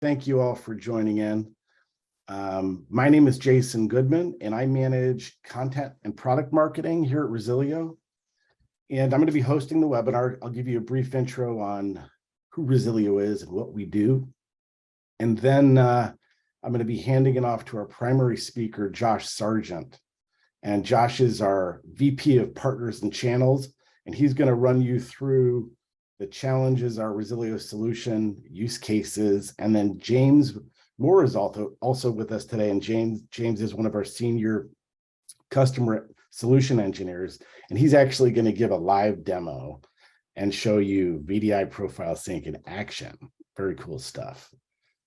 Thank you all for joining in. My name is Jason Goodman, and I manage content and product marketing here at Resilio. And I'm going to be hosting the webinar. I'll give you a brief intro on who Resilio is and what we do. And then I'm going to be handing it off to our primary speaker, Josh Sargent. And Josh is our VP of Partners and Channels, and he's going to run you through the challenges, our Resilio solution, use cases, and then James Moore is also with us today. And James is one of our senior customer solution engineers, and he's actually going to give a live demo and show you VDI profile sync in action. Very cool stuff.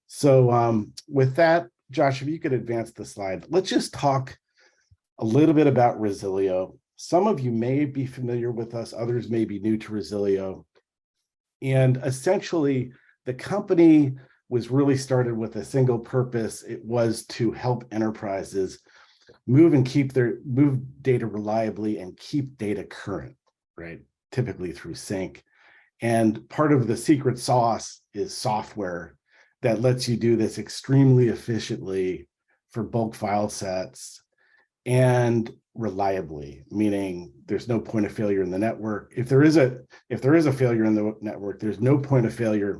So with that, Josh, if you could advance the slide, let's just talk a little bit about Resilio. Some of you may be familiar with us, others may be new to Resilio. And essentially, the company was really started with a single purpose. It was to help enterprises move data reliably and keep data current, right? Typically through sync. And part of the secret sauce is software that lets you do this extremely efficiently for bulk file sets and reliably, meaning there's no point of failure in the network. If there is a failure in the network, there's no point of failure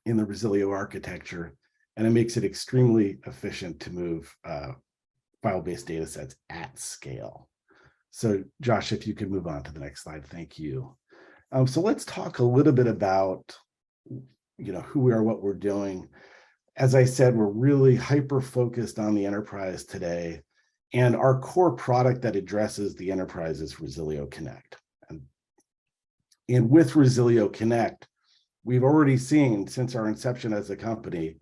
in the Resilio architecture, and it makes it extremely efficient to move file-based data sets at scale. So Josh, if you could move on to the next slide, thank you. So let's talk a little bit about who we are, what we're doing. As I said, we're really hyper-focused on the enterprise today. And our core product that addresses the enterprise is Resilio Connect. And with Resilio Connect, we've already seen since our inception as a company,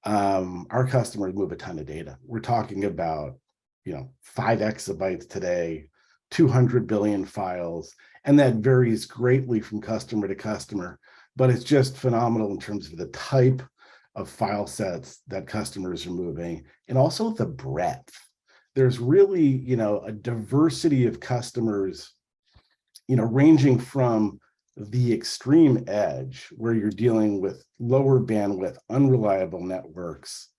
our customers move a ton of data. We're talking about 5 exabytes today, 200 billion files, and that varies greatly from customer to customer, but it's just phenomenal in terms of the type of file sets that customers are moving and also the breadth. There's really, a diversity of customers, ranging from the extreme edge where you're dealing with lower bandwidth, unreliable networks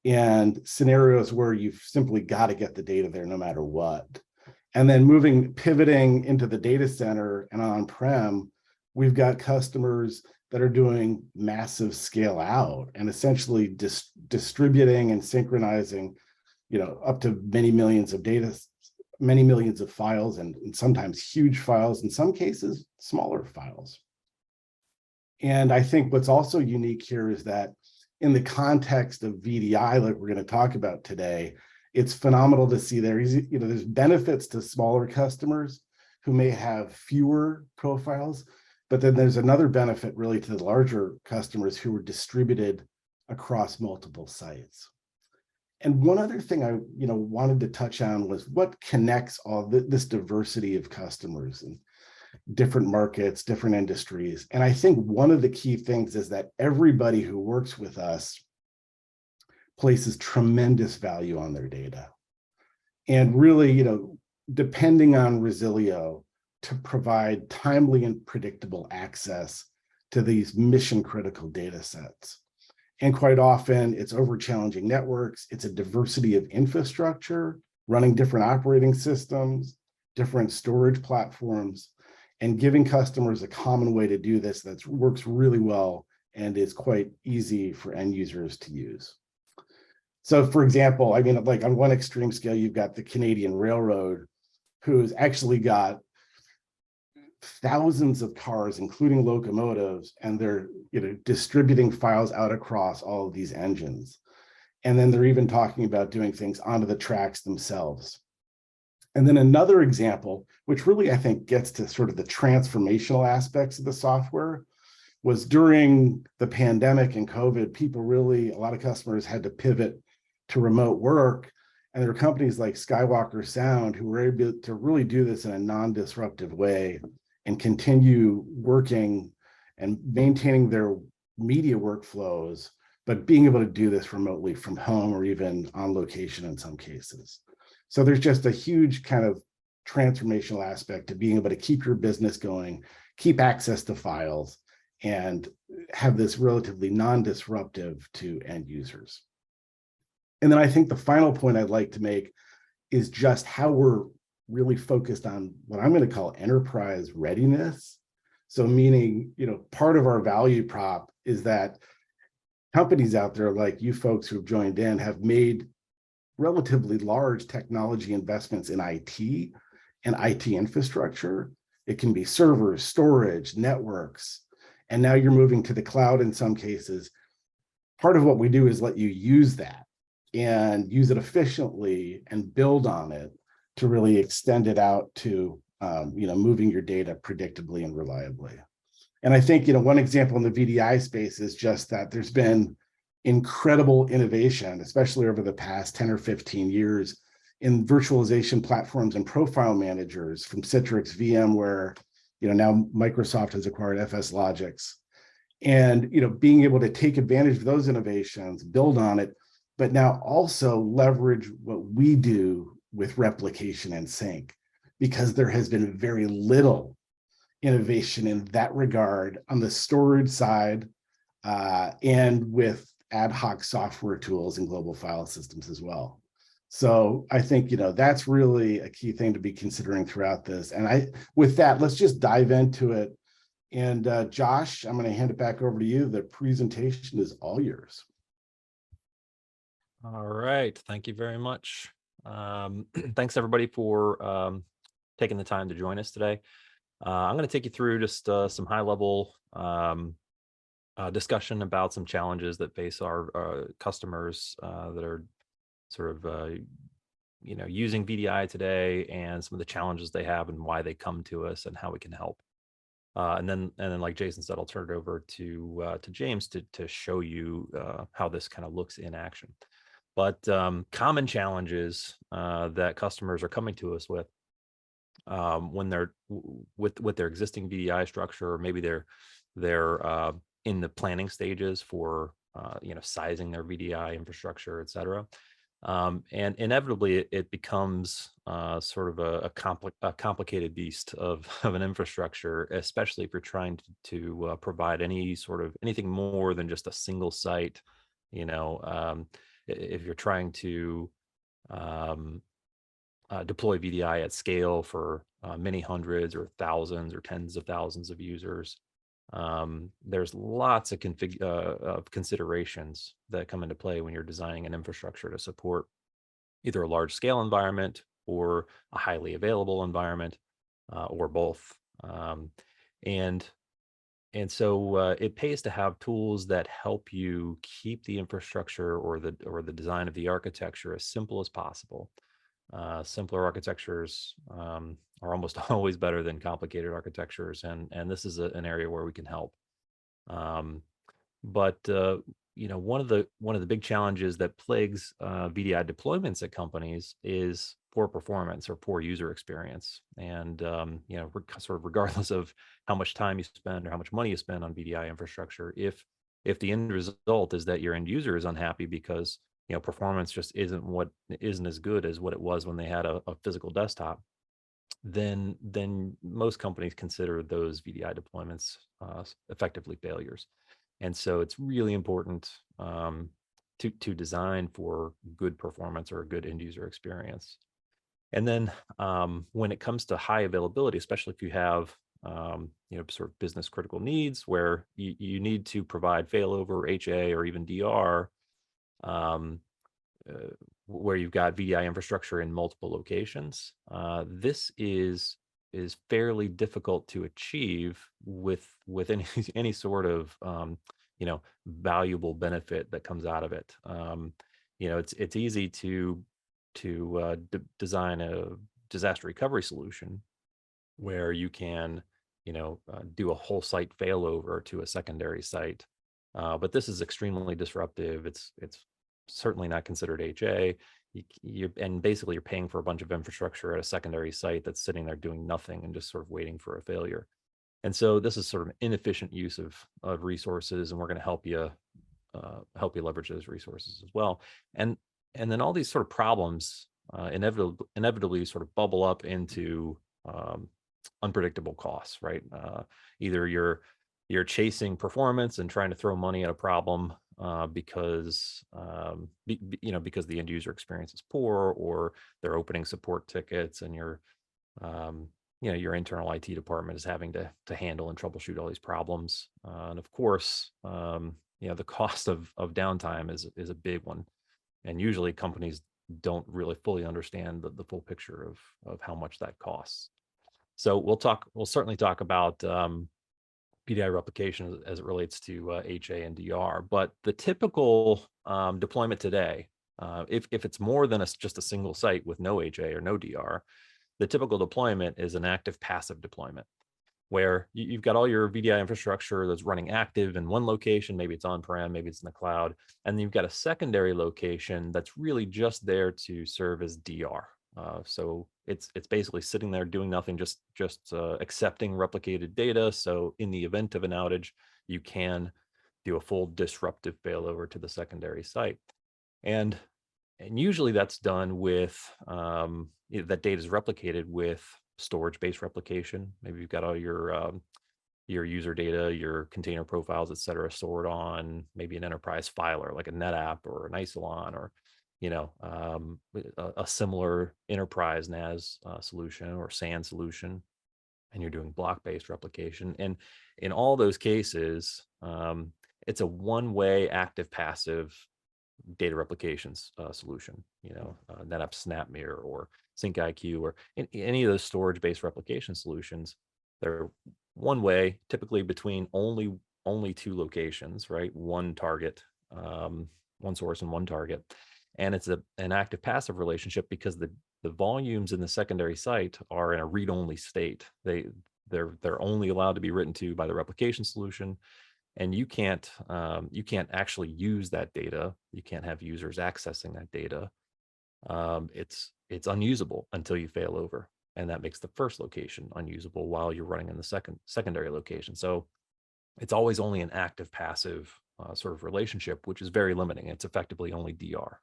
and scenarios where you've simply got to get the data there no matter what. And then pivoting into the data center and on-prem, we've got customers that are doing massive scale out and essentially distributing and synchronizing up to many millions of files and sometimes huge files, in some cases, smaller files. And I think what's also unique here is that in the context of VDI, like we're going to talk about today, it's phenomenal to see there's benefits to smaller customers who may have fewer profiles, but then there's another benefit really to the larger customers who are distributed across multiple sites. And one other thing I wanted to touch on was what connects all this diversity of customers and different markets, different industries. And I think one of the key things is that everybody who works with us places tremendous value on their data. And really, depending on Resilio to provide timely and predictable access to these mission critical data sets. And quite often it's over challenging networks. It's a diversity of infrastructure, running different operating systems, different storage platforms, and giving customers a common way to do this that works really well and is quite easy for end users to use. So for example, like on one extreme scale, you've got the Canadian Railroad, who's actually got thousands of cars, including locomotives, and they're distributing files out across all of these engines. And then they're even talking about doing things onto the tracks themselves. And then another example, which really I think gets to sort of the transformational aspects of the software, was during the pandemic and COVID, a lot of customers had to pivot to remote work. And there were companies like Skywalker Sound who were able to really do this in a non-disruptive way and continue working and maintaining their media workflows, but being able to do this remotely from home or even on location in some cases. So there's just a huge kind of transformational aspect to being able to keep your business going, keep access to files, and have this relatively non-disruptive to end users. And then I think the final point I'd like to make is just how we're really focused on what I'm going to call enterprise readiness. So meaning, part of our value prop is that companies out there like you folks who've joined in have made relatively large technology investments in IT and IT infrastructure. It can be servers, storage, networks, and now you're moving to the cloud in some cases. Part of what we do is let you use that and use it efficiently and build on it to really extend it out to moving your data predictably and reliably. And I think one example in the VDI space is just that there's been incredible innovation, especially over the past 10 or 15 years, in virtualization platforms and profile managers from Citrix, VMware, now Microsoft has acquired FS Logix. And being able to take advantage of those innovations, build on it, but now also leverage what we do with replication and sync, because there has been very little innovation in that regard on the storage side, and with ad hoc software tools and global file systems as well. So I think that's really a key thing to be considering throughout this. And with that, let's just dive into it. And Josh, I'm going to hand it back over to you. The presentation is all yours. All right, thank you very much. Thanks everybody for taking the time to join us today. I'm going to take you through just some high-level discussion about some challenges that face our customers that are sort of using VDI today, and some of the challenges they have and why they come to us and how we can help. And then like Jason said, I'll turn it over to James to show you how this kind of looks in action. But common challenges that customers are coming to us with when they're with their existing VDI structure, or maybe they're in the planning stages for sizing their VDI infrastructure, et cetera. And inevitably it becomes sort of a complicated beast of an infrastructure, especially if you're trying to provide anything more than just a single site. If you're trying to deploy VDI at scale for many hundreds or thousands or tens of thousands of users, there's lots of considerations that come into play when you're designing an infrastructure to support either a large scale environment or a highly available environment, or both. And so it pays to have tools that help you keep the infrastructure or the design of the architecture as simple as possible. Simpler architectures are almost always better than complicated architectures, and this is an area where we can help. But one of the big challenges that plagues VDI deployments at companies is poor performance or poor user experience. And sort of regardless of how much time you spend or how much money you spend on VDI infrastructure, if the end result is that your end user is unhappy because performance just isn't as good as what it was when they had a physical desktop, then most companies consider those VDI deployments effectively failures. And so it's really important to design for good performance or a good end user experience. And then when it comes to high availability, especially if you have sort of business critical needs where you need to provide failover, HA, or even DR, where you've got VDI infrastructure in multiple locations, this is fairly difficult to achieve with any sort of valuable benefit that comes out of it. It's easy to design a disaster recovery solution where you can do a whole site failover to a secondary site, but this is extremely disruptive. It's certainly not considered HA. And basically you're paying for a bunch of infrastructure at a secondary site that's sitting there doing nothing and just sort of waiting for a failure. And so this is sort of inefficient use of resources, and we're going to help you leverage those resources as well. And then all these sort of problems inevitably sort of bubble up into unpredictable costs, right? Either you're you're chasing performance and trying to throw money at a problem because because the end user experience is poor, or they're opening support tickets, and um, your internal IT department is having to handle and troubleshoot all these problems. And of course, the cost of downtime is a big one. And usually companies don't really fully understand the full picture of how much that costs. So we'll certainly talk about VDI replication as it relates to HA and DR. But the typical deployment today, if it's more than just a single site with no HA or no DR, the typical deployment is an active passive deployment, where you've got all your VDI infrastructure that's running active in one location. Maybe it's on-prem, maybe it's in the cloud. And then you've got a secondary location that's really just there to serve as DR. So it's basically sitting there doing nothing, just accepting replicated data. So in the event of an outage, you can do a full disruptive failover to the secondary site. And usually that's done with that data is replicated with storage-based replication. Maybe you've got all your user data, your container profiles, et cetera, stored on maybe an enterprise filer like a NetApp or an Isilon, or a similar enterprise NAS solution or SAN solution, and you're doing block-based replication. And in all those cases, it's a one-way active-passive data replications solution, NetApp SnapMirror or SyncIQ, or any of those storage-based replication solutions. They're one way, typically between only two locations, right? One target, one source and one target. And it's an active passive relationship because the volumes in the secondary site are in a read-only state. They're only allowed to be written to by the replication solution, and you can't actually use that data. You can't have users accessing that data. It's unusable until you fail over, and that makes the first location unusable while you're running in the secondary location. So it's always only an active passive sort of relationship, which is very limiting. It's effectively only DR.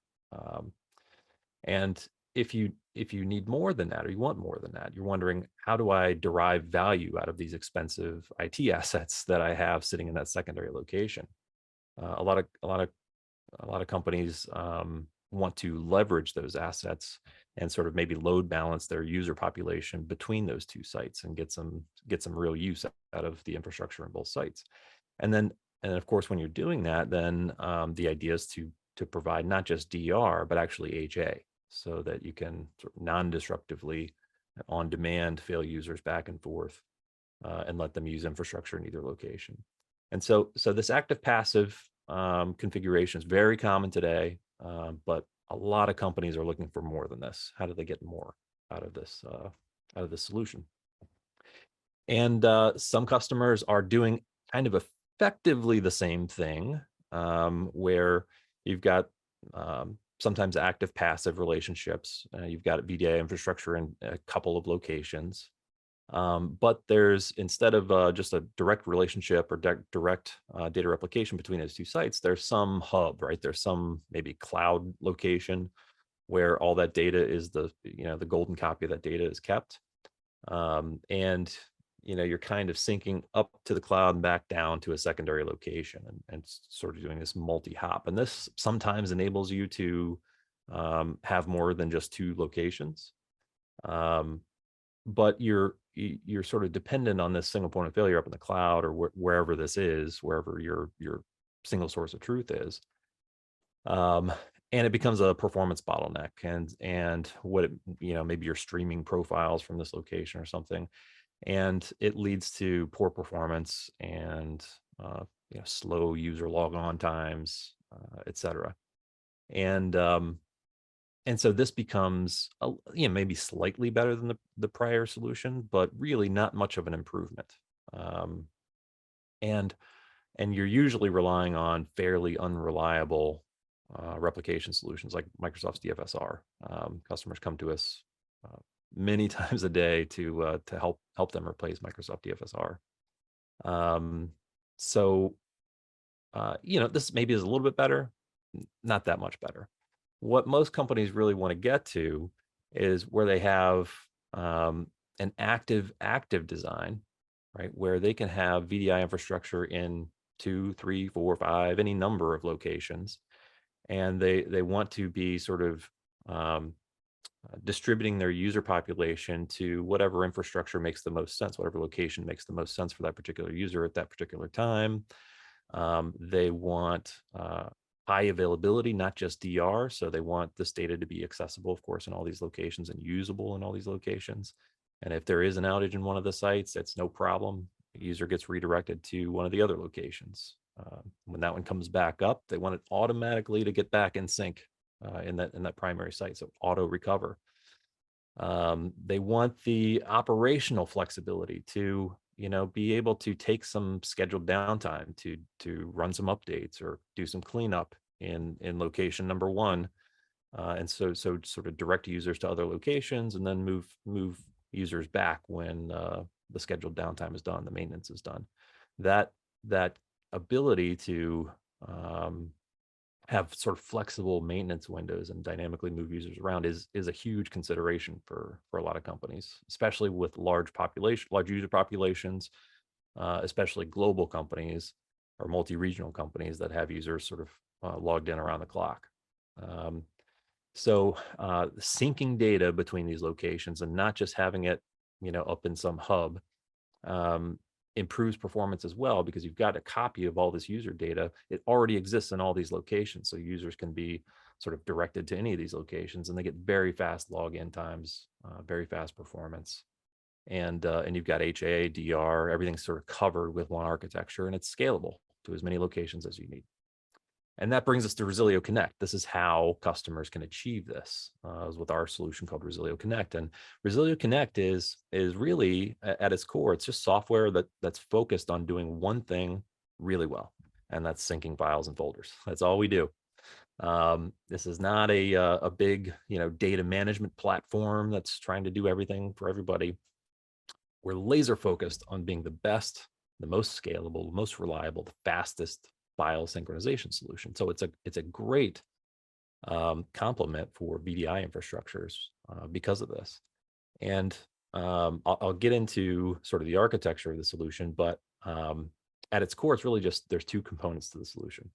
And if you need more than that, or you want more than that, you're wondering, how do I derive value out of these expensive IT assets that I have sitting in that secondary location? A lot of companies want to leverage those assets and sort of maybe load balance their user population between those two sites and get some real use out of the infrastructure in both sites. And of course, when you're doing that, then the idea is to provide not just DR, but actually HA, so that you can sort of non-disruptively, on demand, fail users back and forth and let them use infrastructure in either location. And so this active passive configuration is very common today, but a lot of companies are looking for more than this. How do they get more out of this solution? And some customers are doing kind of effectively the same thing, where you've got sometimes active passive relationships. You've got VDI infrastructure in a couple of locations. But there's, instead of just a direct relationship or direct data replication between those two sites, there's some hub, right? There's some maybe cloud location where all that data is the golden copy of that data is kept. And you're kind of syncing up to the cloud and back down to a secondary location, and sort of doing this multi-hop. And this sometimes enables you to have more than just two locations. But you're sort of dependent on this single point of failure up in the cloud, or wherever this is, wherever your single source of truth is. And it becomes a performance bottleneck, and what maybe you're streaming profiles from this location or something, and it leads to poor performance and slow user log on times, et cetera. And so this becomes maybe slightly better than the prior solution, but really not much of an improvement. And you're usually relying on fairly unreliable replication solutions like Microsoft's DFSR. Customers come to us many times a day to help them replace Microsoft DFSR. So this maybe is a little bit better, not that much better. What most companies really want to get to is where they have an active design, right? Where they can have VDI infrastructure in 2, 3, 4, 5, any number of locations. And they want to be sort of um, distributing their user population to whatever infrastructure makes the most sense, whatever location makes the most sense for that particular user at that particular time. They want high availability, not just DR. So they want this data to be accessible, of course, in all these locations and usable in all these locations. And if there is an outage in one of the sites, it's no problem. The user gets redirected to one of the other locations. When that one comes back up, they want it automatically to get back in sync in that primary site, so auto recover. They want the operational flexibility to be able to take some scheduled downtime to run some updates or do some cleanup in location number one, and so sort of direct users to other locations and then move users back when the scheduled downtime is done, the maintenance is done. That ability to have sort of flexible maintenance windows and dynamically move users around is a huge consideration for a lot of companies, especially with large user populations, especially global companies or multi-regional companies that have users sort of logged in around the clock. So syncing data between these locations and not just having it, up in some hub, improves performance as well, because you've got a copy of all this user data. It already exists in all these locations, so users can be sort of directed to any of these locations, and they get very fast login times, very fast performance, and you've got HA, DR, everything's sort of covered with one architecture, and it's scalable to as many locations as you need. And that brings us to Resilio Connect. This is how customers can achieve this with our solution called Resilio Connect. And Resilio Connect is really at its core, it's just software that's focused on doing one thing really well, and that's syncing files and folders. That's all we do. This is not a big data management platform that's trying to do everything for everybody. We're laser focused on being the best, the most scalable, the most reliable, the fastest file synchronization solution. So it's a great complement for VDI infrastructures because of this. And I'll get into sort of the architecture of the solution, but at its core, it's really just there's two components to the solution.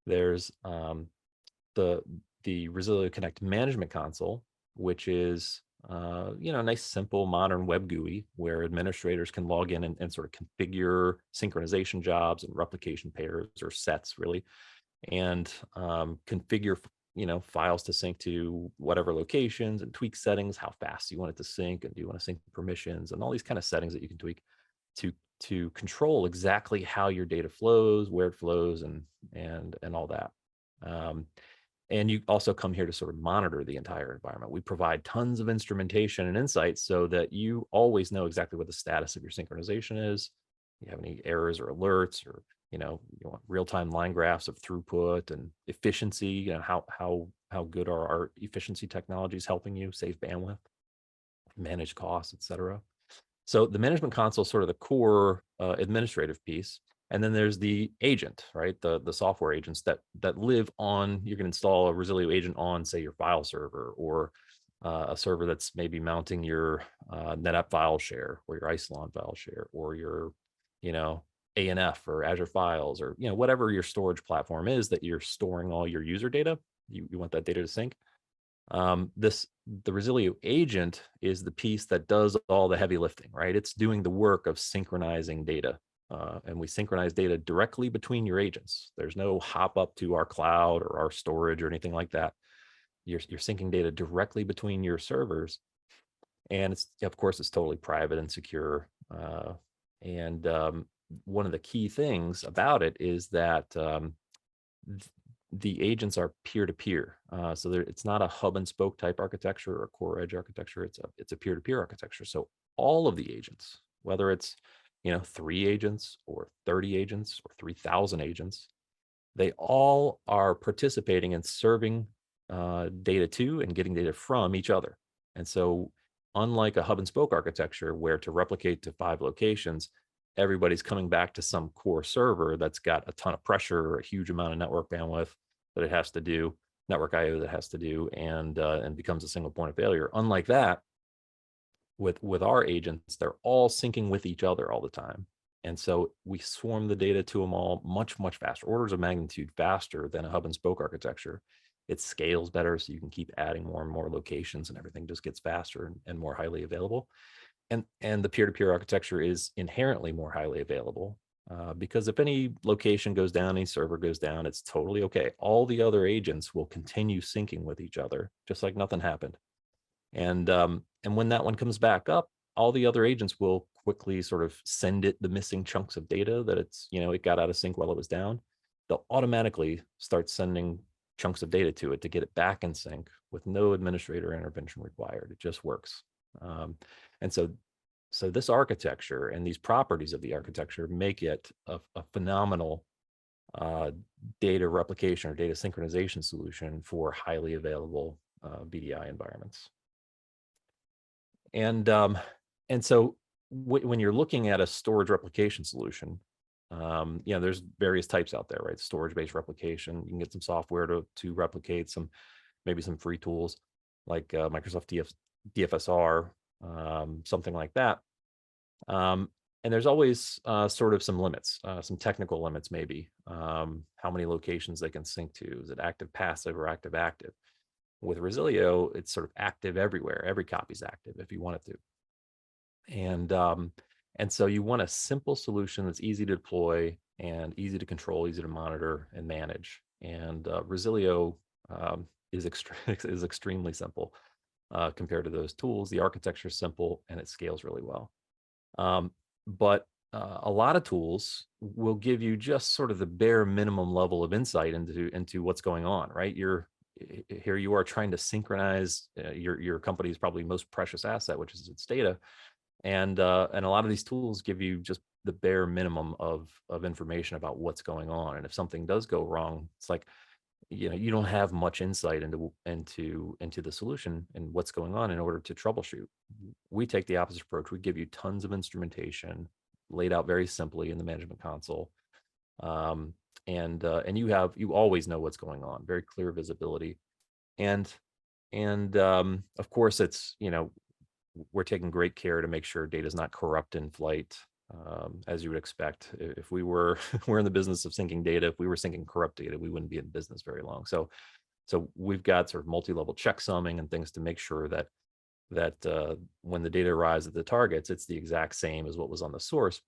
There's the Resilio Connect management console, which is a nice, simple, modern web GUI where administrators can log in and sort of configure synchronization jobs and replication pairs or sets, really, and configure files to sync to whatever locations and tweak settings, how fast you want it to sync, and do you want to sync permissions, and all these kind of settings that you can tweak to control exactly how your data flows, where it flows, and all that. And you also come here to sort of monitor the entire environment. We provide tons of instrumentation and insights so that you always know exactly what the status of your synchronization is. You have any errors or alerts, or you want real-time line graphs of throughput and efficiency. How good are our efficiency technologies helping you save bandwidth, manage costs, etc. So the management console is sort of the core administrative piece. And then there's the agent, right? The software agents that live on, you can install a Resilio agent on, say, your file server, or a server that's maybe mounting your NetApp file share, or your Isilon file share, or your, ANF or Azure Files, or, whatever your storage platform is that you're storing all your user data. You want that data to sync. The Resilio agent is the piece that does all the heavy lifting, right? It's doing the work of synchronizing data. And we synchronize data directly between your agents. There's no hop up to our cloud or our storage or anything like that. You're syncing data directly between your servers. And it's, of course, it's totally private and secure. And one of the key things about it is that the agents are peer-to-peer. So it's not a hub and spoke type architecture or a core edge architecture. It's a peer-to-peer architecture. So all of the agents, whether it's 3 agents or 30 agents or 3,000 agents, they all are participating in serving data to and getting data from each other. And so unlike a hub and spoke architecture where to replicate to 5 locations, everybody's coming back to some core server that's got a ton of pressure or a huge amount of network bandwidth that it has to do, network IO that has to do, and becomes a single point of failure. Unlike that, with our agents, they're all syncing with each other all the time. And so we swarm the data to them all much faster, orders of magnitude faster than a hub and spoke architecture. It scales better, so you can keep adding more and more locations, and everything just gets faster and more highly available. And the peer-to-peer architecture is inherently more highly available, because if any location goes down, any server goes down, it's totally okay. All the other agents will continue syncing with each other, just like nothing happened. And when that one comes back up, all the other agents will quickly sort of send it the missing chunks of data that it got out of sync while it was down. They'll automatically start sending chunks of data to it to get it back in sync with no administrator intervention required. It just works. And so this architecture and these properties of the architecture make it a phenomenal data replication or data synchronization solution for highly available VDI environments. And so when you're looking at a storage replication solution, there's various types out there, right? Storage-based replication. You can get some software to replicate, maybe some free tools like Microsoft DFSR, something like that. And there's always sort of some limits, some technical limits, maybe. How many locations they can sync to? Is it active passive or active active? With Resilio, it's sort of active everywhere. Every copy is active if you want it to. And so you want a simple solution that's easy to deploy and easy to control, easy to monitor and manage. And Resilio is extremely simple compared to those tools. The architecture is simple and it scales really well. But a lot of tools will give you just sort of the bare minimum level of insight into what's going on, right? Here you are trying to synchronize your company's probably most precious asset, which is its data. And a lot of these tools give you just the bare minimum of information about what's going on. And if something does go wrong, it's like, you don't have much insight into the solution and what's going on in order to troubleshoot. We take the opposite approach. We give you tons of instrumentation laid out very simply in the management console. And you always know what's going on, very clear visibility. And of course, it's, we're taking great care to make sure data is not corrupt in flight, as you would expect. If we're in the business of syncing data, if we were syncing corrupt data, we wouldn't be in business very long. So we've got sort of multi-level checksumming and things to make sure that when the data arrives at the targets, it's the exact same as what was on the source.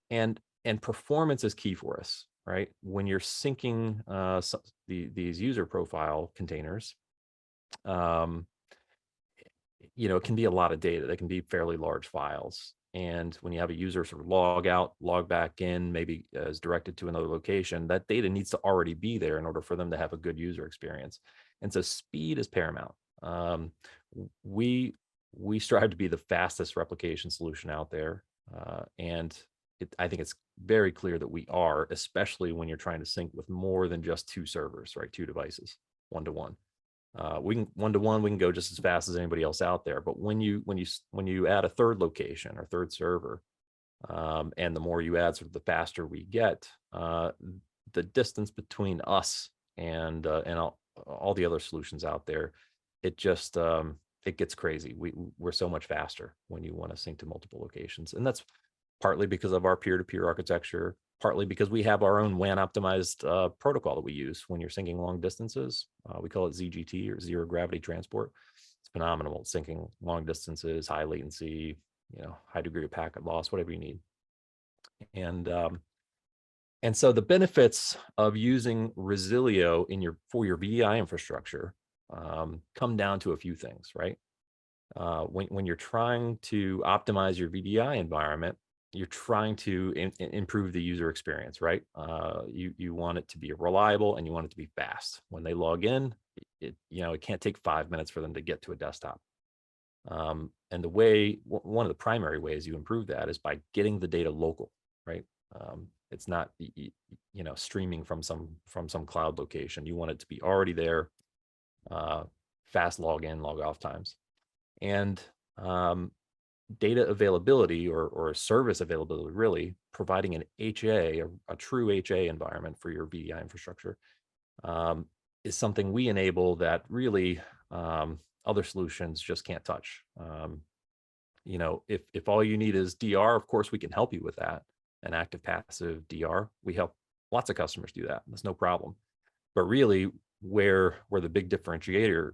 And performance is key for us, right? When you're syncing these user profile containers, it can be a lot of data. They can be fairly large files. And when you have a user sort of log out, log back in, maybe as directed to another location, that data needs to already be there in order for them to have a good user experience. And so speed is paramount. We strive to be the fastest replication solution out there. And I think it's very clear that we are, especially when you're trying to sync with more than just two servers, right? Two devices, one-to-one. One-to-one, we can go just as fast as anybody else out there. But when you add a third location or third server, and the more you add, sort of the faster we get, the distance between us and all the other solutions out there, it just it gets crazy. We're so much faster when you want to sync to multiple locations, and that's partly because of our peer-to-peer architecture, partly because we have our own WAN optimized protocol that we use when you're syncing long distances. We call it ZGT, or zero gravity transport. It's phenomenal, syncing long distances, high latency, high degree of packet loss, whatever you need. And so the benefits of using Resilio for your VDI infrastructure come down to a few things, right? When you're trying to optimize your VDI environment, you're trying to improve the user experience, right? You want it to be reliable and you want it to be fast. When they log in, it can't take 5 minutes for them to get to a desktop. And one of the primary ways you improve that is by getting the data local, right? It's not streaming from some cloud location. You want it to be already there, fast login, log off times, and data availability or service availability, really providing an HA, a true HA environment for your VDI infrastructure, is something we enable that really other solutions just can't touch. if all you need is DR, of course we can help you with that. An active passive DR, we help lots of customers do that. That's no problem. But really, where the big differentiator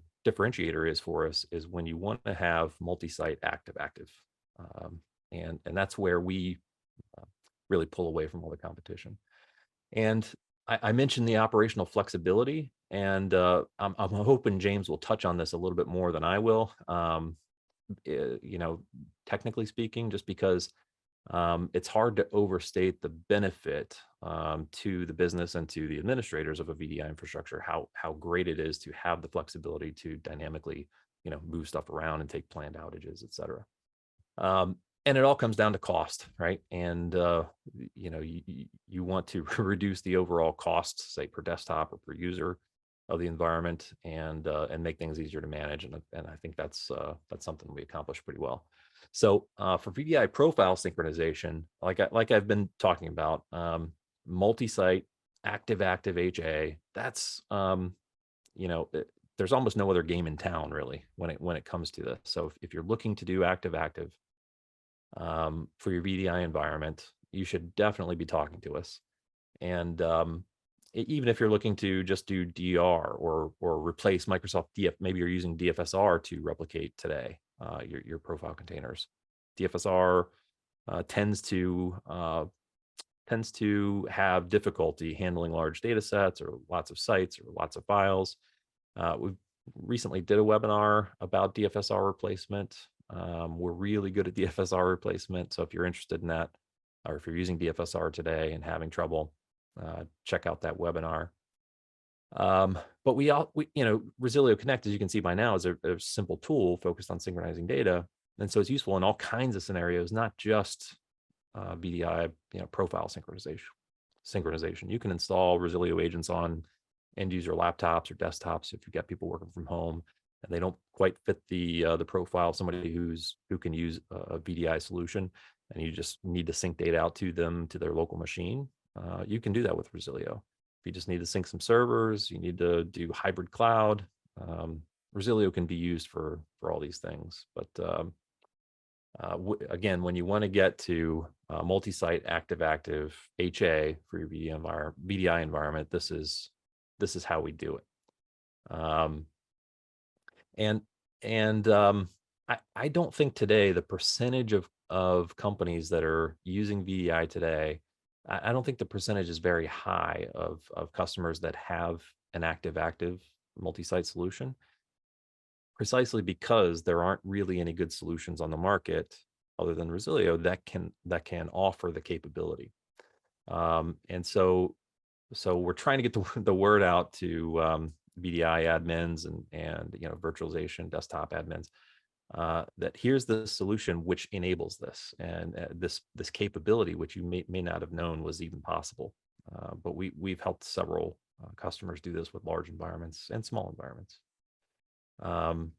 is for us is when you want to have multi-site active, um, and that's where we really pull away from all the competition. And I mentioned the operational flexibility, and I'm hoping James will touch on this a little bit more than I will. Technically speaking, just because it's hard to overstate the benefit to the business and to the administrators of a VDI infrastructure, how great it is to have the flexibility to dynamically, move stuff around and take planned outages, et cetera. And it all comes down to cost, right? And you want to reduce the overall costs, say per desktop or per user of the environment, and make things easier to manage. And I think that's something we accomplish pretty well. So for VDI profile synchronization, like I've been talking about, multi-site active HA, that's there's almost no other game in town really when it comes to this. So if you're looking to do active for your VDI environment, you should definitely be talking to us. And even if you're looking to just do DR or replace Microsoft maybe you're using DFSR to replicate today your profile containers. DFSR tends to have difficulty handling large data sets or lots of sites or lots of files. We recently did a webinar about DFSR replacement. We're really good at DFSR replacement. So if you're interested in that, or if you're using DFSR today and having trouble, check out that webinar. But Resilio Connect, as you can see by now, is a simple tool focused on synchronizing data. And so it's useful in all kinds of scenarios, not just VDI, profile synchronization. You can install Resilio agents on end user laptops or desktops if you've got people working from home and they don't quite fit the profile of somebody who can use a VDI solution, and you just need to sync data out to them to their local machine. You can do that with Resilio. If you just need to sync some servers, you need to do hybrid cloud. Resilio can be used for all these things. But again, when you want to get to multi-site active HA for your VDI environment, this is how we do it. I don't think today the percentage of companies that are using VDI today, I don't think the percentage is very high of customers that have an active multi-site solution, precisely because there aren't really any good solutions on the market other than Resilio that can offer the capability. And so we're trying to get the word out to VDI admins and virtualization desktop admins that here's the solution which enables this, and this capability which you may not have known was even possible. But we've helped several customers do this with large environments and small environments. And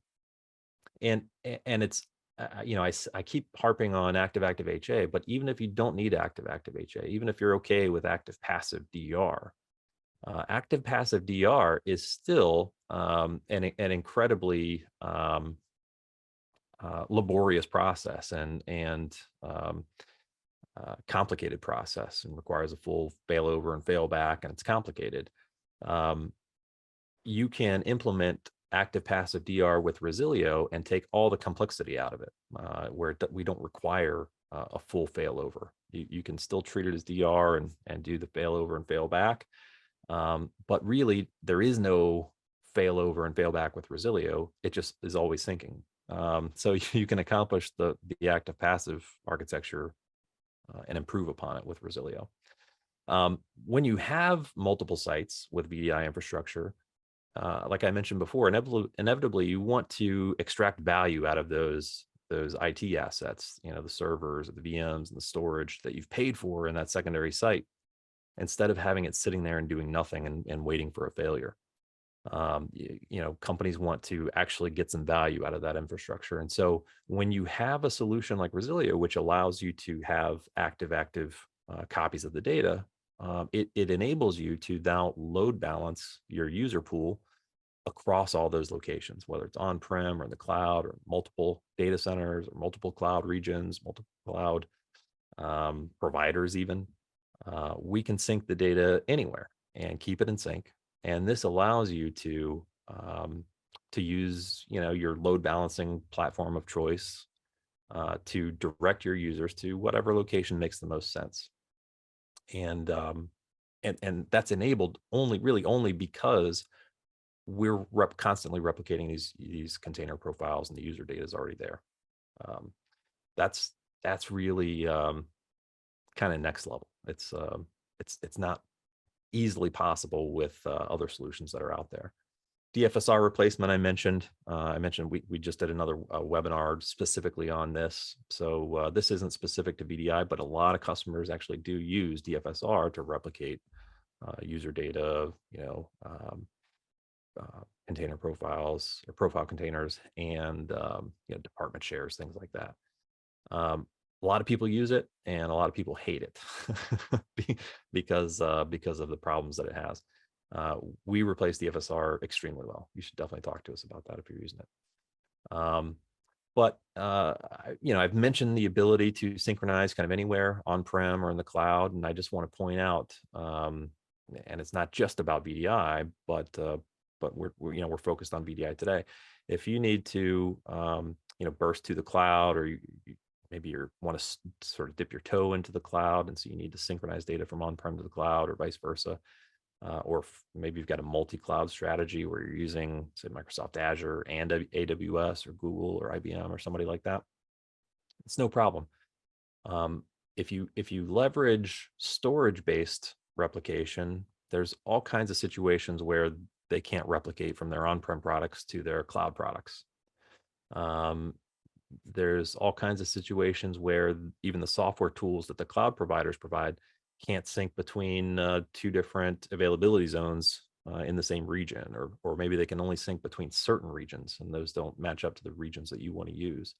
it's I keep harping on active HA, but even if you don't need active HA, even if you're okay with active passive DR, active passive DR is still an incredibly laborious process and complicated process, and requires a full failover and failback, and it's complicated. You can implement active passive DR with Resilio and take all the complexity out of it, where we don't require a full failover. You can still treat it as DR and do the failover and failback. But really, there is no failover and failback with Resilio. It just is always syncing. So you can accomplish the active passive architecture and improve upon it with Resilio. When you have multiple sites with VDI infrastructure, like I mentioned before, inevitably you want to extract value out of those IT assets, the servers, the VMs, and the storage that you've paid for in that secondary site, instead of having it sitting there and doing nothing and waiting for a failure. Companies want to actually get some value out of that infrastructure. And so when you have a solution like Resilio, which allows you to have active copies of the data, it enables you to now load balance your user pool across all those locations, whether it's on-prem or in the cloud or multiple data centers or multiple cloud regions, multiple cloud providers even. We can sync the data anywhere and keep it in sync. And this allows you to use, your load balancing platform of choice to direct your users to whatever location makes the most sense. And that's enabled only because we're constantly replicating these container profiles, and the user data is already there. That's really kind of next level. It's not easily possible with other solutions that are out there. DFSR replacement, I mentioned. We just did another webinar specifically on this. So this isn't specific to VDI, but a lot of customers actually do use DFSR to replicate user data, container profiles or profile containers, and department shares, things like that. A lot of people use it, and a lot of people hate it because of the problems that it has. We replace DFSR extremely well. You should definitely talk to us about that if you're using it. But I've mentioned the ability to synchronize kind of anywhere on-prem or in the cloud, and I just want to point out, and it's not just about VDI, but we're focused on VDI today. If you need to burst to the cloud, or maybe you want to sort of dip your toe into the cloud, and so you need to synchronize data from on-prem to the cloud or vice versa. Or maybe you've got a multi-cloud strategy where you're using, say, Microsoft Azure and AWS or Google or IBM or somebody like that. It's no problem. If you leverage storage-based replication, there's all kinds of situations where they can't replicate from their on-prem products to their cloud products. There's all kinds of situations where even the software tools that the cloud providers provide can't sync between two different availability zones in the same region, or maybe they can only sync between certain regions, and those don't match up to the regions that you want to use.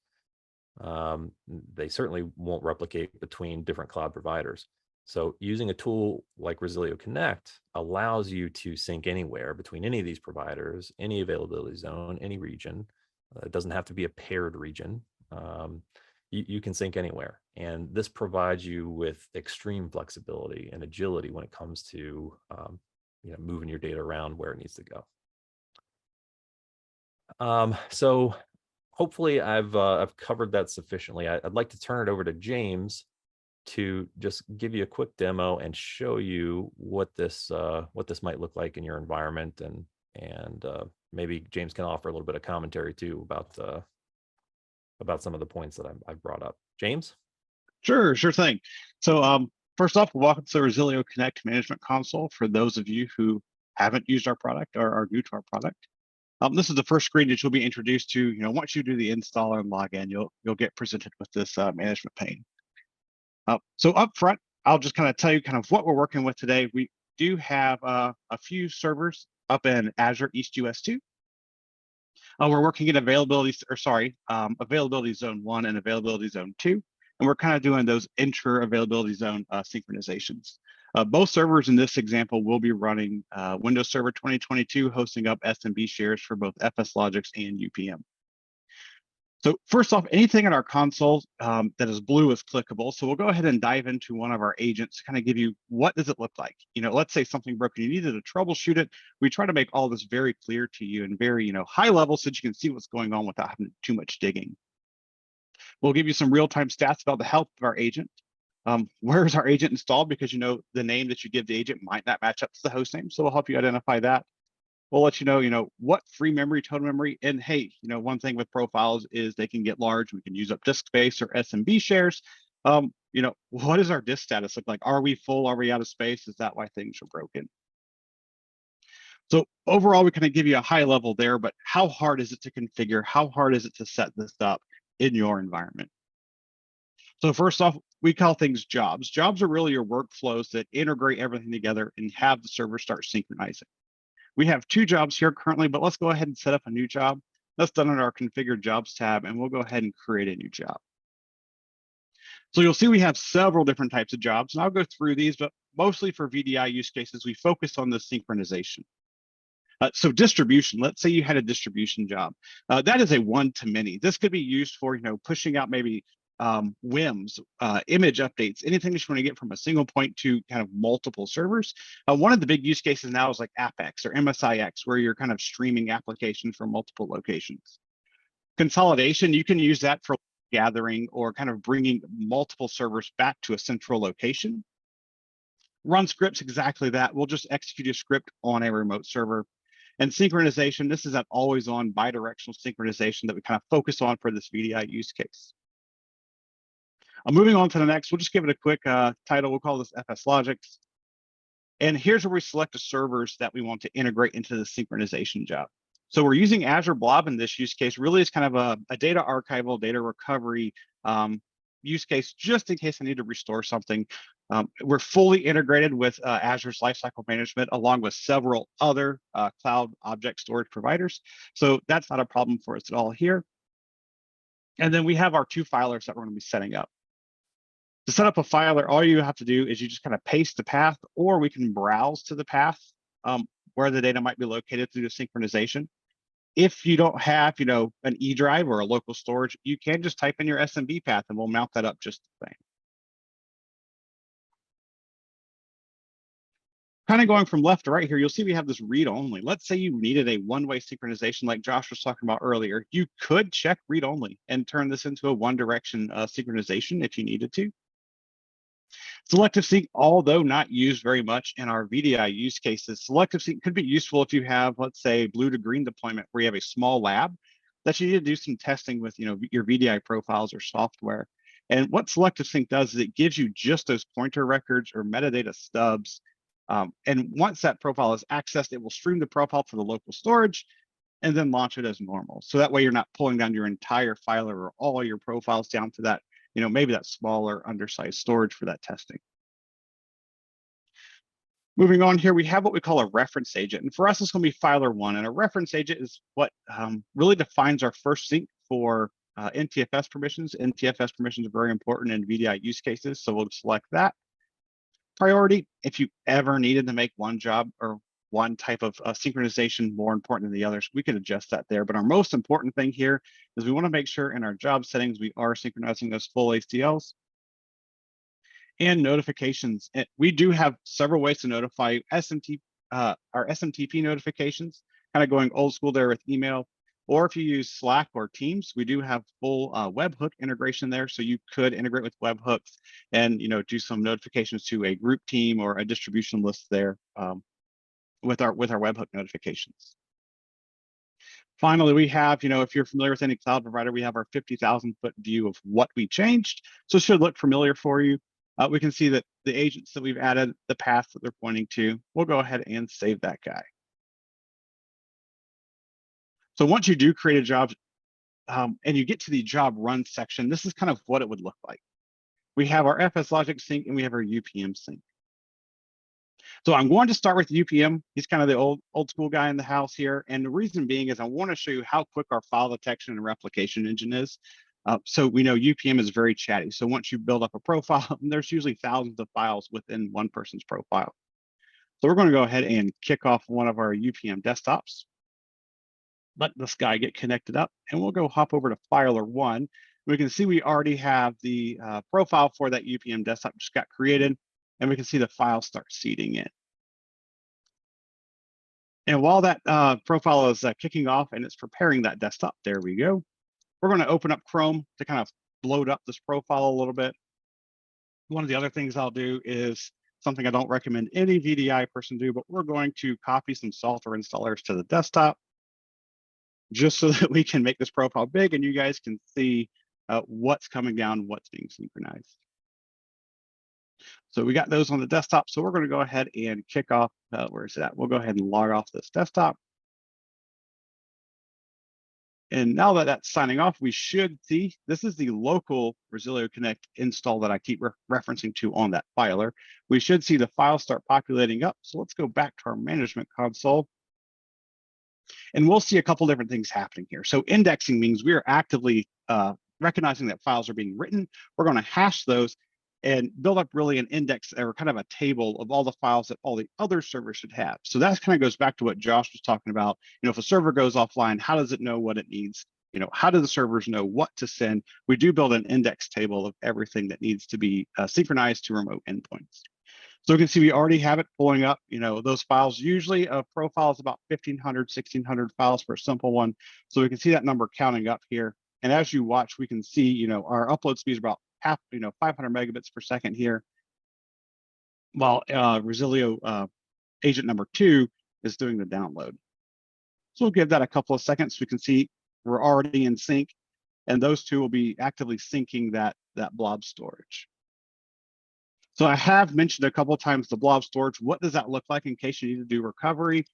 They certainly won't replicate between different cloud providers. So using a tool like Resilio Connect allows you to sync anywhere between any of these providers, any availability zone, any region. It doesn't have to be a paired region. You can sync anywhere. And this provides you with extreme flexibility and agility when it comes to moving your data around where it needs to go. So hopefully I've covered that sufficiently. I'd like to turn it over to James to just give you a quick demo and show you what this might look like in your environment, and maybe James can offer a little bit of commentary too about some of the points that I've brought up. James? Sure thing. So first off, welcome to the Resilio Connect Management Console for those of you who haven't used our product or are new to our product. This is the first screen that you'll be introduced to. Once you do the install and log in, you'll get presented with this management pane. So up front, I'll just kind of tell you kind of what we're working with today. We do have a few servers up in Azure East US 2. We're working in availability zone 1 and availability zone 2. And we're kind of doing those inter-availability zone synchronizations. Both servers in this example will be running Windows Server 2022, hosting up SMB shares for both FSLogix and UPM. So first off, anything in our console that is blue is clickable. So we'll go ahead and dive into one of our agents to kind of give you what does it look like. Let's say something broken, you needed to troubleshoot it. We try to make all this very clear to you and very high level so that you can see what's going on without having too much digging. We'll give you some real-time stats about the health of our agent. Where is our agent installed? Because the name that you give the agent might not match up to the host name. So we'll help you identify that. We'll let you know, what free memory, total memory, and hey, one thing with profiles is they can get large. We can use up disk space or SMB shares. What does our disk status look like? Are we full? Are we out of space? Is that why things are broken? So overall, we kind of give you a high level there, but how hard is it to configure? How hard is it to set this up in your environment? So first off, we call things jobs. Jobs are really your workflows that integrate everything together and have the server start synchronizing. We have 2 jobs here currently, but let's go ahead and set up a new job. That's done under our configured jobs tab, and we'll go ahead and create a new job. So you'll see we have several different types of jobs, and I'll go through these, but mostly for VDI use cases, we focus on the synchronization. So distribution, let's say you had a distribution job. That is a one-to-many. This could be used for, pushing out maybe WIMs, image updates, anything that you want to get from a single point to kind of multiple servers. One of the big use cases now is like AppX or MSIX, where you're kind of streaming applications from multiple locations. Consolidation, you can use that for gathering or kind of bringing multiple servers back to a central location. Run scripts, exactly that. We'll just execute a script on a remote server. And synchronization, this is that always on bidirectional synchronization that we kind of focus on for this VDI use case. Moving on to the next, we'll just give it a quick title. We'll call this FS Logics. And here's where we select the servers that we want to integrate into the synchronization job. So we're using Azure Blob in this use case, really is kind of a data archival, data recovery use case, just in case I need to restore something. We're fully integrated with Azure's Lifecycle Management, along with several other cloud object storage providers. So that's not a problem for us at all here. And then we have our two filers that we're going to be setting up. To set up a filer, all you have to do is you just kind of paste the path, or we can browse to the path where the data might be located through the synchronization. If you don't have, an E drive or a local storage, you can just type in your SMB path and we'll mount that up just the same. Kind of going from left to right here, you'll see we have this read only. Let's say you needed a one-way synchronization like Josh was talking about earlier. You could check read only and turn this into a one direction synchronization if you needed to. Selective sync, although not used very much in our VDI use cases, selective sync could be useful if you have, let's say, blue to green deployment where you have a small lab that you need to do some testing with, your VDI profiles or software. And what selective sync does is it gives you just those pointer records or metadata stubs. And once that profile is accessed, it will stream the profile to the local storage and then launch it as normal. So that way you're not pulling down your entire filer or all your profiles down to that, maybe that smaller undersized storage for that testing. Moving on here, we have what we call a reference agent. And for us, it's going to be filer one. And a reference agent is what really defines our first sync for NTFS permissions. NTFS permissions are very important in VDI use cases. So we'll select that. Priority, if you ever needed to make one job or one type of synchronization more important than the others, we could adjust that there. But our most important thing here is we want to make sure in our job settings, we are synchronizing those full ACLs. And notifications. We do have several ways to notify our SMTP notifications, kind of going old school there with email. Or if you use Slack or Teams, we do have full webhook integration there. So you could integrate with webhooks and do some notifications to a group team or a distribution list there with our webhook notifications. Finally, we have, if you're familiar with any cloud provider, we have our 50,000-foot view of what we changed. So it should look familiar for you. We can see that the agents that we've added, the path that they're pointing to, we'll go ahead and save that guy. So once you do create a job and you get to the job run section, this is kind of what it would look like. We have our FS Logic sync and we have our UPM sync. So I'm going to start with UPM. He's kind of the old school guy in the house here. And the reason being is I want to show you how quick our file detection and replication engine is. So we know UPM is very chatty. So once you build up a profile, there's usually thousands of files within one person's profile. So we're going to go ahead and kick off one of our UPM desktops. Let this guy get connected up, and we'll go hop over to filer one. We can see we already have the profile for that UPM desktop just got created, and we can see the file start seeding in. And while that profile is kicking off and it's preparing that desktop, there we go. We're going to open up Chrome to kind of load up this profile a little bit. One of the other things I'll do is something I don't recommend any VDI person do, but we're going to copy some software installers to the desktop just so that we can make this profile big and you guys can see what's coming down, what's being synchronized. So we got those on the desktop. So we're going to go ahead and kick off, where is it at? We'll go ahead and log off this desktop. And now that that's signing off, we should see, this is the local Resilio Connect install that I keep referencing to on that filer. We should see the files start populating up. So let's go back to our management console. And we'll see a couple different things happening here. So indexing means we are actively recognizing that files are being written. We're going to hash those. and build up really an index or kind of a table of all the files that all the other servers should have. So that kind of goes back to what Josh was talking about. If a server goes offline, how does it know what it needs? How do the servers know what to send? We do build an index table of everything that needs to be synchronized to remote endpoints. So we can see we already have it pulling up, those files. Usually a profile is about 1,500, 1,600 files for a simple one. So we can see that number counting up here. And as you watch, we can see, our upload speed is about 500 megabits per second here, while Resilio agent number 2 is doing the download. So we'll give that a couple of seconds. We can see we're already in sync, and those two will be actively syncing that blob storage. So I have mentioned a couple of times the blob storage. What does that look like in case you need to do recovery?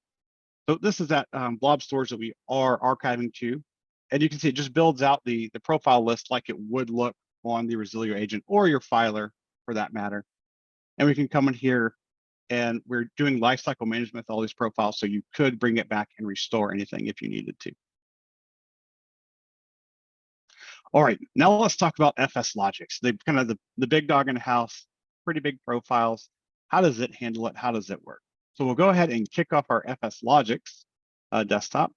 So this is that blob storage that we are archiving to. And you can see it just builds out the profile list like it would look on the Resilio agent or your filer for that matter. And we can come in here and we're doing lifecycle management with all these profiles. So you could bring it back and restore anything if you needed to. All right, now let's talk about FS Logics. They kind of the big dog in the house, pretty big profiles. How does it handle it? How does it work? So we'll go ahead and kick off our FS Logics desktop.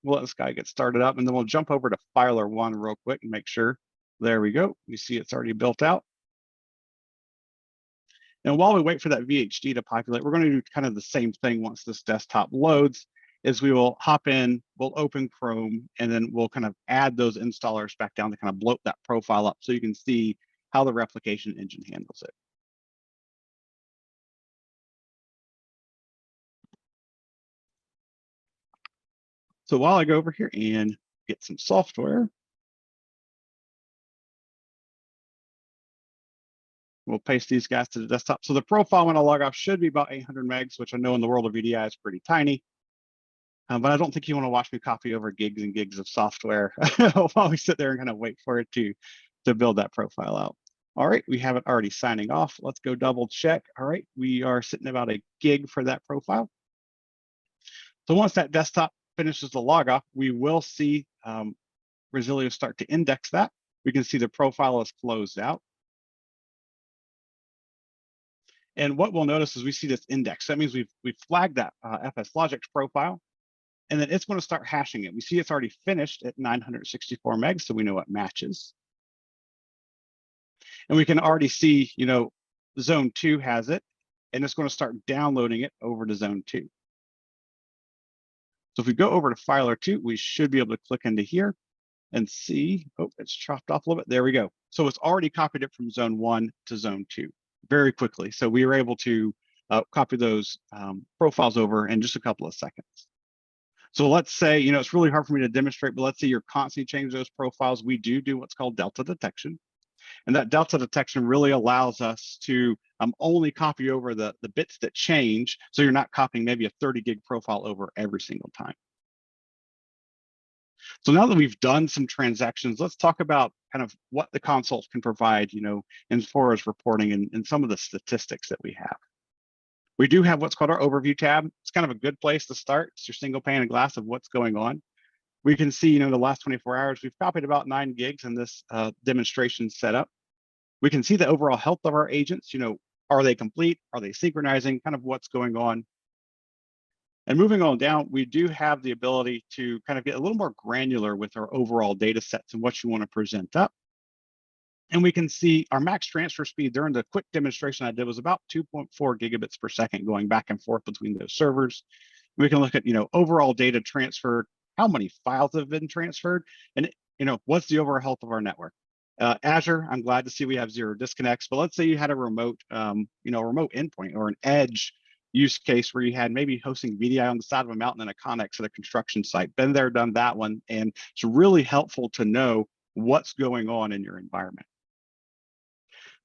We'll let this guy get started up, and then we'll jump over to Filer 1 real quick and make sure. There we go. You see it's already built out. And while we wait for that VHD to populate, we're going to do kind of the same thing once this desktop loads, is we will hop in, we'll open Chrome, and then we'll kind of add those installers back down to kind of bloat that profile up so you can see how the replication engine handles it. So while I go over here and get some software, we'll paste these guys to the desktop. So the profile when I log off should be about 800 megs, which I know in the world of VDI is pretty tiny. But I don't think you want to watch me copy over gigs and gigs of software while we sit there and kind of wait for it to build that profile out. All right, we have it already signing off. Let's go double check. All right, we are sitting about a gig for that profile. So once that desktop finishes the log off, we will see Resilio start to index that. We can see the profile is closed out. And what we'll notice is we see this index. That means we've flagged that FS Logics profile, and then it's going to start hashing it. We see it's already finished at 964 megs, so we know it matches. And we can already see, zone 2 has it, and it's going to start downloading it over to zone 2. So if we go over to Filer 2, we should be able to click into here and see, oh, it's chopped off a little bit. There we go. So it's already copied it from zone 1 to zone 2 very quickly. So we were able to copy those profiles over in just a couple of seconds. So let's say, it's really hard for me to demonstrate, but let's say you're constantly changing those profiles. We do what's called delta detection. And that delta detection really allows us to only copy over the bits that change. So you're not copying maybe a 30 gig profile over every single time. So now that we've done some transactions, let's talk about kind of what the console can provide, as far as reporting and some of the statistics that we have. We do have what's called our overview tab. It's kind of a good place to start. It's your single pane of glass of what's going on. We can see, the last 24 hours, we've copied about 9 gigs in this demonstration setup. We can see the overall health of our agents. Are they complete? Are they synchronizing? Kind of what's going on. And moving on down, we do have the ability to kind of get a little more granular with our overall data sets and what you want to present up. And we can see our max transfer speed during the quick demonstration I did was about 2.4 gigabits per second going back and forth between those servers. We can look at, overall data transferred, how many files have been transferred, and, what's the overall health of our network. Azure, I'm glad to see we have 0 disconnects, but let's say you had a remote, remote endpoint or an edge use case where you had maybe hosting VDI on the side of a mountain and a Connex at a construction site. Been there, done that one, and it's really helpful to know what's going on in your environment.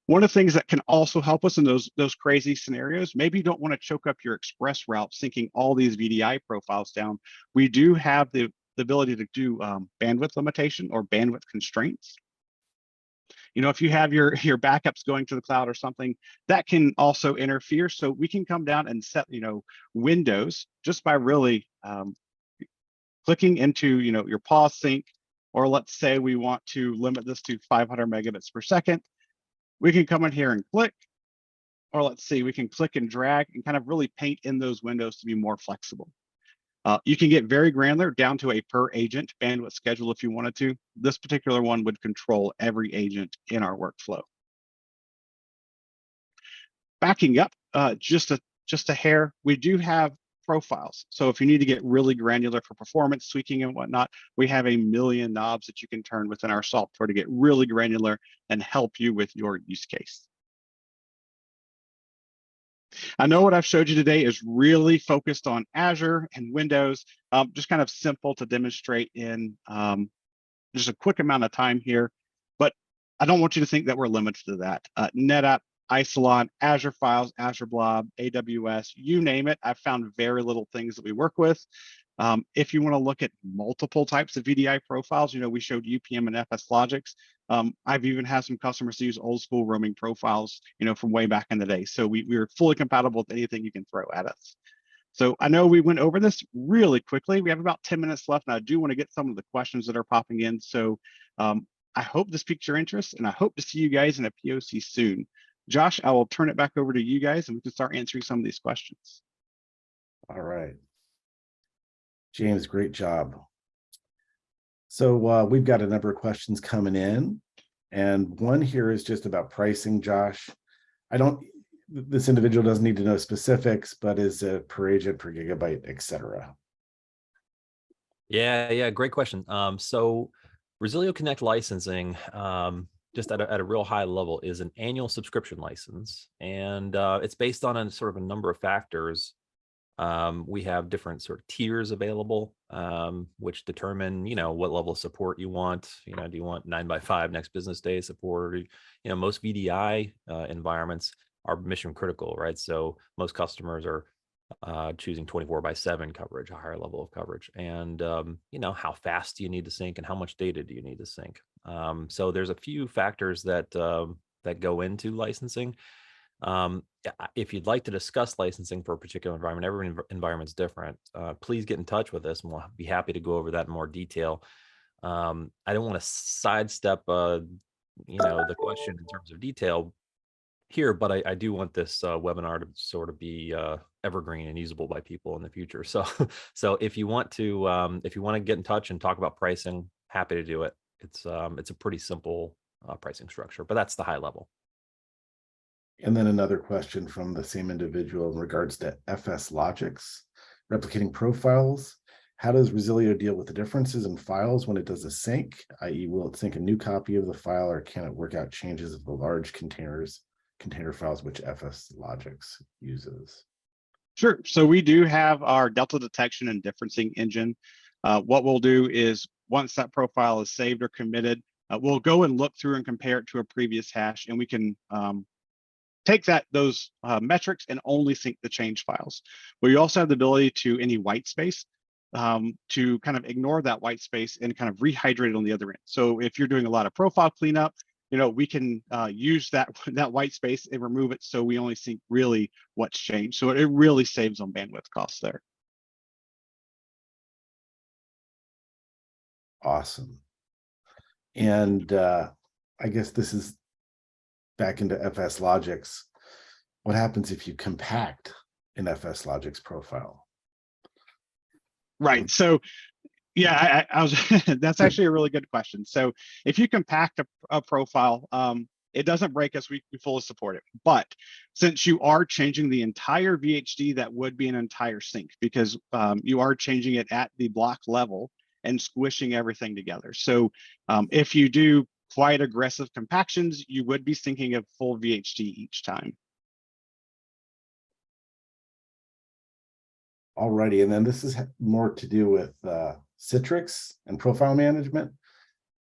One of the things that can also help us in those crazy scenarios, maybe you don't want to choke up your express route syncing all these VDI profiles down. We do have the ability to do bandwidth limitation or bandwidth constraints. If you have your backups going to the cloud or something, that can also interfere. So we can come down and set, windows just by really clicking into, your pause sync, or let's say we want to limit this to 500 megabits per second. we can come in here and click, or let's see, we can click and drag and kind of really paint in those windows to be more flexible. You can get very granular down to a per agent bandwidth schedule if you wanted to. This particular one would control every agent in our workflow. Backing up just a hair, we do have profiles. So if you need to get really granular for performance tweaking and whatnot, we have a million knobs that you can turn within our software to get really granular and help you with your use case. I know what I've showed you today is really focused on Azure and Windows, just kind of simple to demonstrate in just a quick amount of time here, but I don't want you to think that we're limited to that. NetApp, Isilon, Azure Files, Azure Blob, AWS, you name it. I've found very little things that we work with. If you want to look at multiple types of VDI profiles, we showed UPM and FS Logics. I've even had some customers use old school roaming profiles, from way back in the day. So we're fully compatible with anything you can throw at us. So I know we went over this really quickly. We have about 10 minutes left, and I do want to get some of the questions that are popping in. So I hope this piques your interest, and I hope to see you guys in a POC soon. Josh, I will turn it back over to you guys, and we can start answering some of these questions. All right. James, great job. So we've got a number of questions coming in, and one here is just about pricing, Josh. This individual doesn't need to know specifics, but is it per agent, per gigabyte, etc.? Yeah, great question. So Resilio Connect licensing, just at a real high level, is an annual subscription license, and it's based on a sort of a number of factors. We have different sort of tiers available, which determine, what level of support you want. Do you want 9x5 next business day support? Or, most VDI environments are mission critical, right? So most customers are choosing 24/7 coverage, a higher level of coverage. And, how fast do you need to sync and how much data do you need to sync? So there's a few factors that go into licensing. If you'd like to discuss licensing for a particular environment, every environment's different. Please get in touch with us, and we'll be happy to go over that in more detail. I don't want to sidestep, the question in terms of detail here, but I do want this webinar to sort of be evergreen and usable by people in the future. So, if you want to get in touch and talk about pricing, happy to do it. It's a pretty simple pricing structure, but that's the high level. And then another question from the same individual in regards to FS Logics, replicating profiles. How does Resilio deal with the differences in files when it does a sync, i.e. will it sync a new copy of the file, or can it work out changes of the large container files which FS Logics uses? Sure. So we do have our delta detection and differencing engine. What we'll do is once that profile is saved or committed, we'll go and look through and compare it to a previous hash, and we can take those metrics and only sync the change files. But you also have the ability to any white space to kind of ignore that white space and kind of rehydrate it on the other end. So if you're doing a lot of profile cleanup, we can use that white space and remove it, so we only sync really what's changed. So it really saves on bandwidth costs there. Awesome. And I guess this is back into FS Logics. What happens if you compact an FS Logics profile? Right. So yeah, I was that's actually a really good question. So if you compact a profile, it doesn't break us. We fully support it. But since you are changing the entire VHD, that would be an entire sync, because you are changing it at the block level and squishing everything together. So if you do quite aggressive compactions, you would be syncing a full VHD each time. Alrighty, and then this is more to do with Citrix and profile management.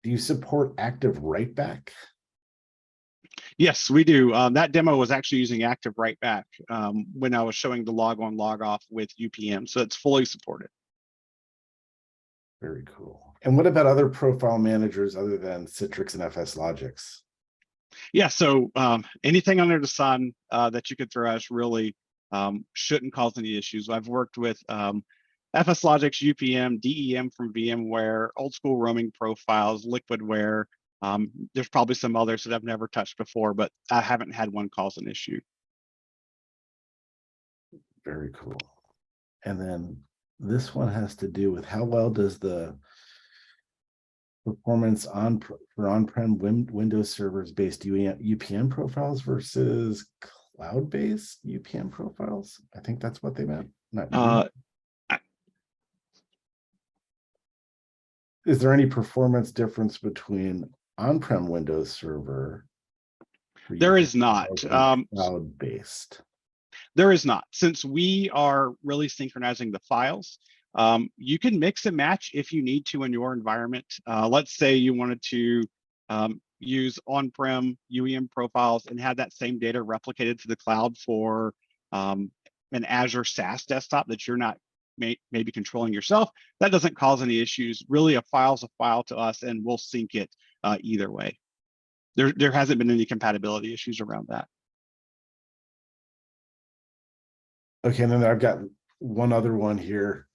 Do you support active write back? Yes, we do. That demo was actually using active write back when I was showing the log on, log off with UPM. So it's fully supported. Very cool. And what about other profile managers other than Citrix and FS Logics? Yeah, so anything under the sun that you could throw at us really shouldn't cause any issues. I've worked with FS Logics, UPM, DEM from VMware, old school roaming profiles, liquidware, There's probably some others that I've never touched before, but I haven't had one cause an issue. Very cool. And then this one has to do with how well does the performance for on-prem Windows servers based UPN profiles versus cloud-based UPN profiles? I think that's what they meant. Is there any performance difference between on-prem Windows server? There is not. Cloud-based. There is not. Since we are really synchronizing the files, you can mix and match if you need to in your environment. Let's say you wanted to use on-prem UEM profiles and have that same data replicated to the cloud for an Azure SaaS desktop that you're not maybe controlling yourself. That doesn't cause any issues. Really, a file's a file to us, and we'll sync it either way. There hasn't been any compatibility issues around that. Okay, and then I've got one other one here,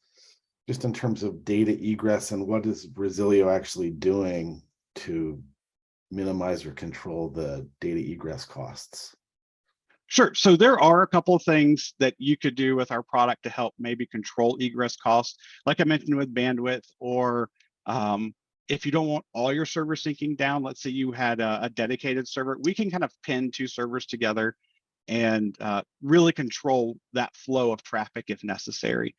just in terms of data egress and what is Resilio actually doing to minimize or control the data egress costs? Sure. So there are a couple of things that you could do with our product to help maybe control egress costs, like I mentioned with bandwidth, or if you don't want all your servers syncing down, let's say you had a dedicated server, we can kind of pin two servers together and really control that flow of traffic if necessary.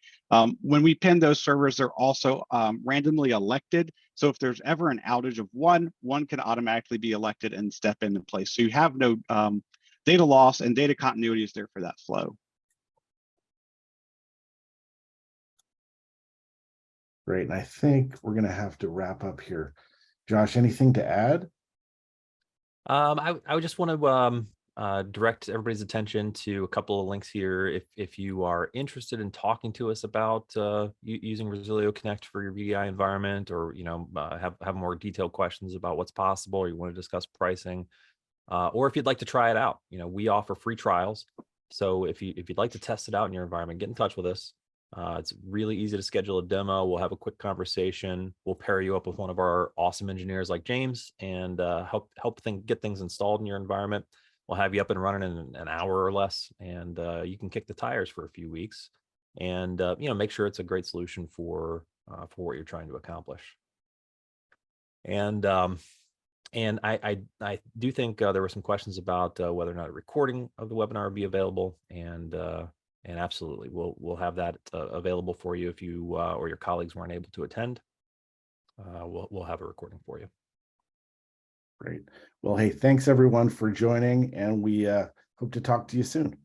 When we pin those servers, they're also randomly elected. So if there's ever an outage of one can automatically be elected and step into place. So you have no data loss, and data continuity is there for that flow. Great, and I think we're going to have to wrap up here. Josh, anything to add? I would just want to direct everybody's attention to a couple of links here. If you are interested in talking to us about using Resilio Connect for your VDI environment, or have more detailed questions about what's possible, or you want to discuss pricing, or if you'd like to try it out, we offer free trials. So if you'd like to test it out in your environment, get in touch with us. It's really easy to schedule a demo. We'll have a quick conversation. We'll pair you up with one of our awesome engineers like James, and help get things installed in your environment. We'll have you up and running in an hour or less, and you can kick the tires for a few weeks, and make sure it's a great solution for what you're trying to accomplish. And I do think there were some questions about whether or not a recording of the webinar would be available, and absolutely, we'll have that available for you if you or your colleagues weren't able to attend. We'll have a recording for you. Great. Well, hey, thanks everyone for joining, and we hope to talk to you soon.